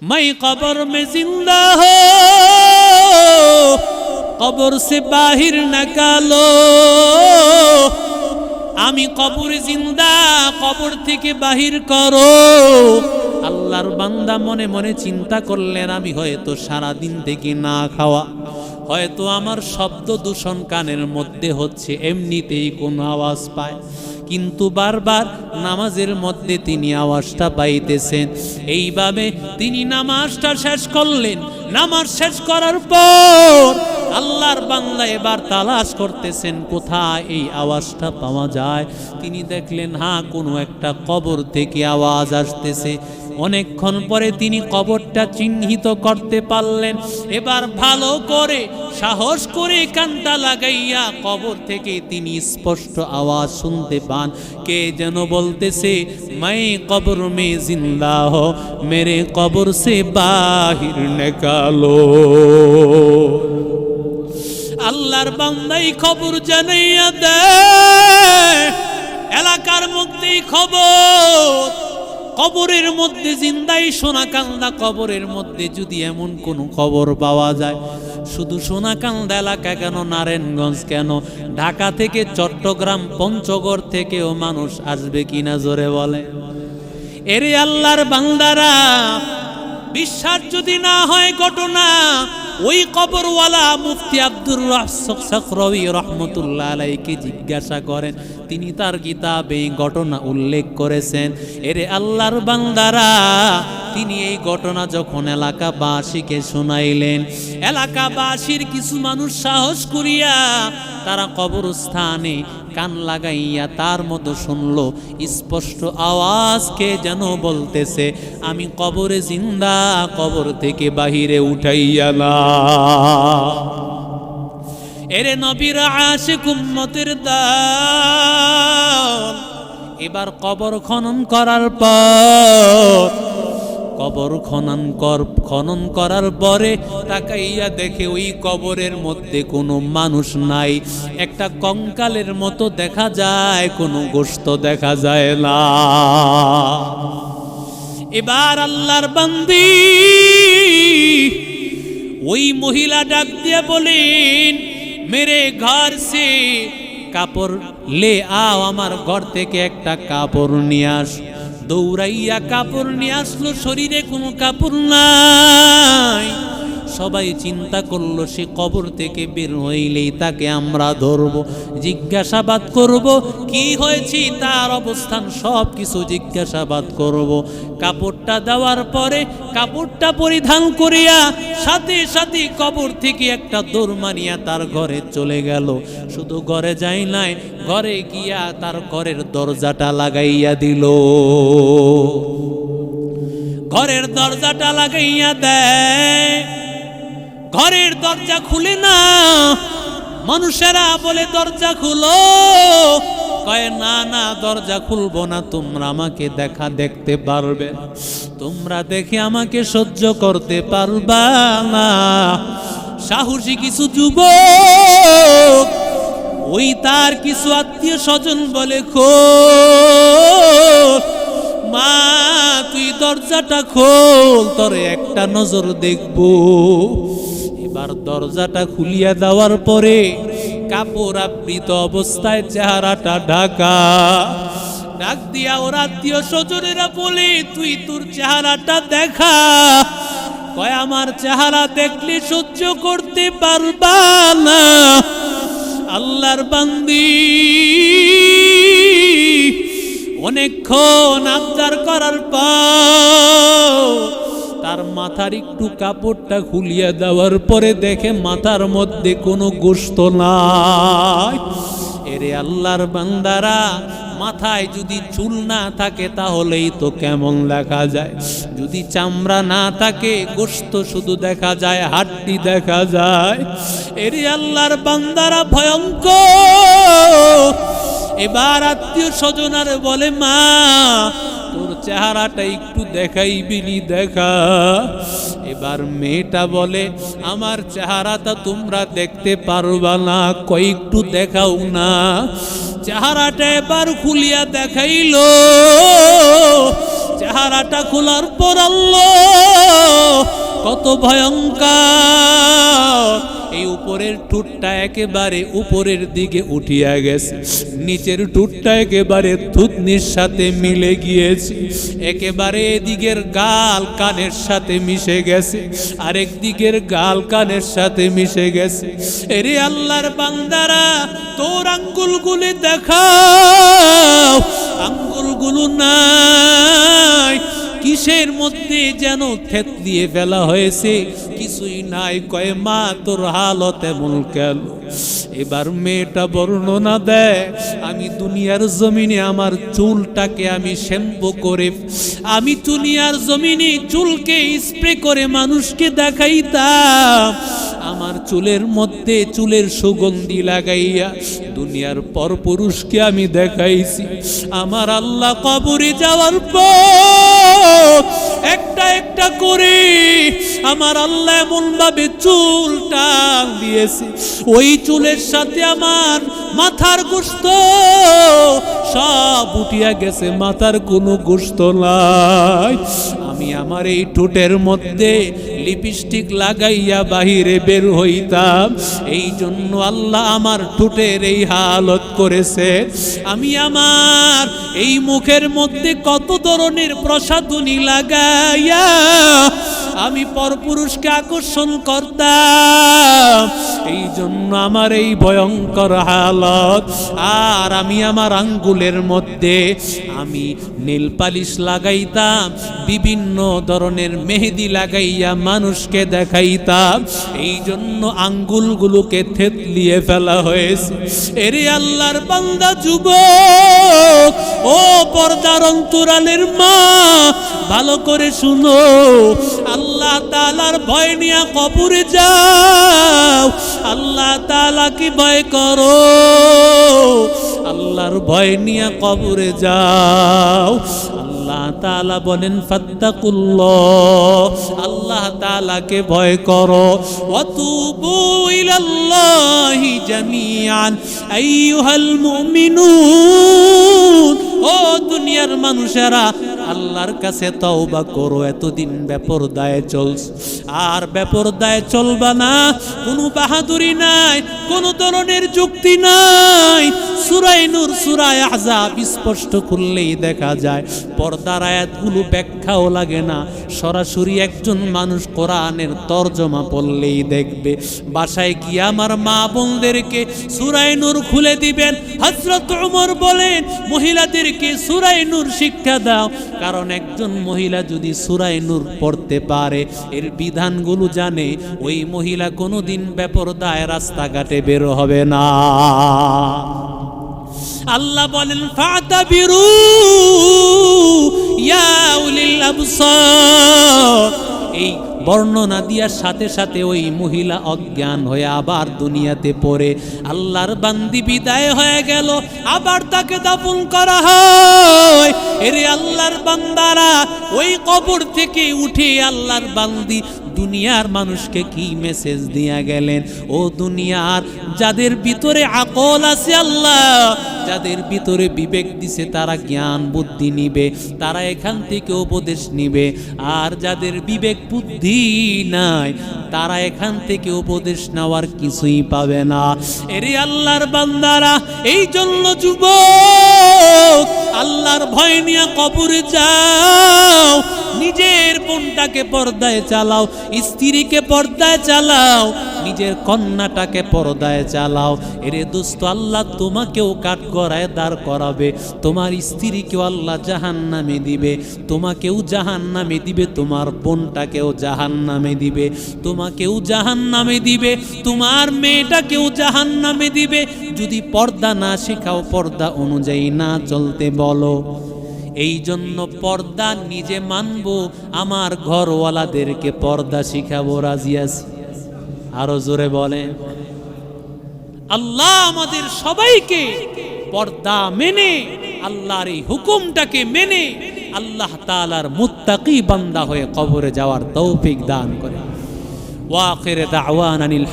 मैं कब्र में जिंदा हो कब्र से बाहर निकालो आमी कब्र जिंदा कब्र থেকে বাহির করো আল্লাহর বান্দা মনে মনে চিন্তা করলেন আমি হয়তো সারা দিন থেকে না খাওয়া হয়তো আমার শব্দ দূষণ কানের মধ্যে হচ্ছে এমনিতেই কোনো আওয়াজ পায় কিন্তু বারবার নামাজের মধ্যে তিনি আওয়াজটা পাইতেছেন এইভাবে তিনি নামাজটা শেষ করলেন নামাজ শেষ করার পর আল্লাহর বান্দা এবার তালাশ করতেছেন কোথায় এই আওয়াজটা পাওয়া যায় তিনি দেখলেন হ্যাঁ কোনো একটা কবর থেকে আওয়াজ আসতেছে অনেকক্ষণ পরে তিনি কবরটা চিহ্নিত করতে পারলেন এবার ভালো করে সাহস করে কানটা লাগাইয়া কবর থেকে তিনি স্পষ্ট আওয়াজ শুনতে পান কে যেন বলতেছে मैं कब्र में जिंदा हो मेरे कब्र से बाहर निकालो আল্লাহর বান্দাই খবর জানাইয়া দেয় এলাকার মধ্যে খবর কবরের মধ্যে জিন্দাই সোনাকান্দা কবরের মধ্যে যদি এমন কোন খবর পাওয়া যায় শুধু সোনাকান্দা এলাকা কেন নারায়ণগঞ্জ কেন ঢাকা থেকে চট্টগ্রাম পঞ্চগড় থেকেও মানুষ আসবে কিনা জোরে বলে এরে আল্লাহর বান্দারা বিশ্বাস যদি না হয় ঘটনা ওই কবরওয়ালা মুফতি আব্দুর রাজ্জাক সাখরাওয়ী রাহমাতুল্লাহ আলাইহি জিজ্ঞাসা করেন তিনি তার কিতাবে এই ঘটনা উল্লেখ করেছেন এরে আল্লাহর বান্দারা তিনি এই ঘটনা যখন এলাকাবাসীকে শোনাইলেন এলাকাবাসীর কিছু মানুষ সাহস করিয়া তারা কবরস্থানে কান লাগাইয়া তার মতো শুনলো স্পষ্ট আওয়াজকে যেন বলতেছে আমি কবরে জিন্দা কবর থেকে বাহিরে উঠাইয়া না এরে নবীর আশিক উম্মতের দল এবার কবর খনন করার পর কবর খনন করার পরে তাকাইয়া দেখে ওই কবরের মধ্যে কোনো মানুষ নাই একটা কঙ্কালের মতো দেখা যায় কোনো গোশত দেখা যায় না এবার আল্লাহর বান্দি ওই মহিলা ডাক দিয়ে বলেন मेरे घर से কাপড় ले आओ আমার ঘর থেকে একটা কাপড় নিয়ে আস দৌড়াইয়া কাপড় নিয়ে আসলো শরীরে কোনো কাপড় নাই সবাই চিন্তা করলো সে কবর থেকে বের হইলেই তাকে আমরা ধরব জিজ্ঞাসাবাদ করব কি হয়েছে তার অবস্থান সব কিছু জিজ্ঞাসাবাদ করব কাপড়টা দেওয়ার পরে কাপড়টা পরিধান করিয়া সাথে সাথে কবর থেকে একটা দৌড় মারিয়া তার ঘরে চলে গেল শুধু ঘরে যায় নাই ঘরে গিয়া তার ঘরের দরজাটা লাগাইয়া দিল ঘরের দরজাটা লাগাইয়া দেয় ঘরের দরজা খুলে না মানুষেরা বলে দরজা খুলো কয় না না দরজা খুলবো না তোমরা আমাকে দেখতে পারবে তোমরা দেখে আমাকে সহ্য করতে পারবা না সাহসী কিছু যুবক ওই তার কিছু আত্মীয় স্বজন বলে খোল মা তুই দরজাটা খোল তোরে একটা নজর দেখবো এবার দরজাটা খুলিয়া দেওয়ার পরে কাপড় আবৃত অবস্থায় চেহারাটা ঢাকা ডাক দিয়া ওর আত্মীয় স্বজনেরা বলে তুই তোর চেহারাটা দেখা কয় আমার চেহারা দেখলে সহ্য করতে পারবা না আল্লাহর বান্দি অনেকক্ষণ আবদার করার পর তার মাথার একটু কাপড়টা খুলিয়ে দেওয়ার পরে দেখে মাথার মধ্যে কোনো গোশত নাই এরে আল্লাহর বান্দারা মাথায় যদি চুল না থাকে তাহলেই তো কেমন দেখা যায় যদি চামড়া না থাকে গোশত শুধু দেখা যায় হাড্ডি দেখা যায় এরে আল্লাহর বান্দারা ভয়ঙ্কর এবার আত্মীয় স্বজনার বলে মা তোর চেহারাটা একটু দেখাইবিলি দেখা এবার মেয়েটা বলে আমার চেহারাটা তোমরা দেখতে পারবা না কয়েকটু দেখাও না চেহারাটা এবার খুলিয়া দেখাইলো চেহারাটা খোলার পর আল্লাহ ভয়ঙ্কর। এই উপরের ঠোঁটটা একেবারে উপরের দিকে উঠিয়া গেছে, নিচের ঠোঁটটা একেবারে থুতনির সাথে মিলে গিয়েছে, একেবারে এদিকের গাল কানের সাথে মিশে গেছে, আরেক দিকের গাল কানের সাথে মিশে গেছে। এরে আল্লাহর বান্দারা, তোর আঙ্গুলগুলি দেখাও, আঙ্গুলগুলো নাই, কিসের মধ্যে যেন থেতলিয়ে ফেলা হয়েছে, কিছুই নাই। কয় মা তোর হালত এমন কেন? এবার মেয়েটা বর্ণনা দেয়, আমি দুনিয়ার জমিনে আমার চুলটাকে আমি শ্যাম্পু করে, আমি দুনিয়ার জমিনে চুলকে স্প্রে করে মানুষকে দেখাইতাম, আমার চুলের মধ্যে চুলের সুগন্ধি লাগাইয়া দুনিয়ার পরপুরুষকে আমি দেখাইছি। আমার আল্লাহ কবরে যাওয়ার পর একটা একটা করে আমার আল্লাহ এমন ভাবে চুল টান দিয়েছে, ওই চুলের সাথে আমার মাথার গোশত সব উঠিয়া গেছে, মাথার কোনো গোশত নাই। আমি আমার এই ঠোঁটের মধ্যে লিপস্টিক লাগাইয়া বাহিরে বের হইতাম, এই জন্য আল্লাহ আমার ঠোঁটের এই হালত করেছে। আমি আমার এই মুখের মধ্যে কত ধরনের প্রসাধনী লাগাইয়া আমি পরপুরুষকে আকর্ষণ করতাম, এই জন্য আমার এই ভয়ঙ্কর হালত। আর আমি আমার আঙ্গুলের মধ্যে আমি নীল পালিশ লাগাইতাম, বিভিন্ন ধরনের মেহেদি লাগাইয়া মানুষকে দেখাইতাম, এই জন্য আঙ্গুলগুলোকে থেতলিয়ে ফেলা হয়েছে। এরে আল্লাহর বান্দা যুবক, ও পর্দার অন্তরালের মা, ভালো করে শুনো, আল্লাহ তাআলার ভয় নিয়ে কবরে যাও, আল্লাহ তাআলাকে ভয় করো, আল্লাহর ভয় নিয়ে কবরে যাও। আল্লাহ তাআলা বলেন ফাত্তাকুল্লাহ, আল্লাহ তাআলাকে ভয় করো, ওয়াতুবু ইলাল্লাহি জামিআন আইয়ুহাল মুমিনুন, ও দুনিয়ার মানুষেরা আল্লাহর কাছে তওবা করো। এতদিন বেপরদায় চলছ, আর বেপরদায় চলবা না, কোনো বাহাদুরি নাই, কোনো ধরনের যুক্তি নাই। সূরা নূর, সূরা আহজাব স্পষ্ট করলেই দেখা যায়, পর্দার আয়াতগুলো ব্যাখ্যাও লাগে না, সরাসরি একজন মানুষ কোরআনের তরজমা পড়লেই দেখবে। বাসায় গিয়ে আমার মা বোনদেরকে সূরা নূর খুলে দিবেন। হযরত ওমর বলেন, মহিলাদেরকে সূরা নূর শিক্ষা দাও, কারণ একজন মহিলা যদি সূরা নূর পড়তে পারে, এর বিধানগুলো জানে, ওই মহিলা কোনোদিন বেপরদায় রাস্তাঘাটে বের হবে না। আল্লাহ বলেন ফাতাবিরু ইয়া উলিল আবসার। এই বর্ণনা দিয়ার সাথে সাথে ওই মহিলা অজ্ঞান হয়ে আবার দুনিয়াতে পড়ে, আল্লাহর বান্দি বিদায় হয়ে গেল, আবার তাকে দাফন করা হয়। এরে আল্লাহর বান্দারা, ওই কবর থেকে উঠে আল্লাহর বান্দি দুনিয়ার মানুষকে কি মেসেজ দিয়া গেলেন? ও দুনিয়ার যাদের ভিতরে আকল আছে, আল্লাহ যাদের ভিতরে বিবেক দিছে, তারা জ্ঞান বুদ্ধি নিবে, তারা এখান থেকে উপদেশ নিবে, আর যাদের বিবেক বুদ্ধি নাই, তারা এখান থেকে উপদেশ নেওয়ার কিছুই পাবে না। এরে আল্লাহর বান্দারা, এই জন্য যুবক, আল্লাহর ভয় নিয়ে কবরে যাও, নিজের বোনটাকে পর্দায় চালাও, স্ত্রীকে পর্দায় চালাও, নিজের কন্যাটাকে পর্দায় চালাও। এরে দোস্ত, আল্লাহ তোমাকেও কাঠগড়ায় দাঁড় করাবে, তোমার স্ত্রীকেও আল্লাহ জাহান্নামে দিবে, তোমাকেও জাহান্নামে দিবে, তোমার বোনটাকেও জাহান্নামে দিবে, তোমাকেও জাহান্নামে দিবে, তোমার মেয়েটাকেও জাহান্নামে দিবে, যদি পর্দা না শেখাও, পর্দা অনুযায়ী না চলতে বলো। এই জন্য পর্দা নিজে মানবো, আমার ঘরওয়ালাদেরকে পর্দা শিখাবো, রাজি আছি? আরো জোরে বলেন। আল্লাহ আমাদের সবাইকে পর্দা মেনে, আল্লাহর এই হুকুমটাকে মেনে আল্লাহ তাআলার মুত্তাকি বান্দা হয়ে কবরে যাওয়ার তৌফিক দান করে। ওয়া আখির দাওয়ানা আনিল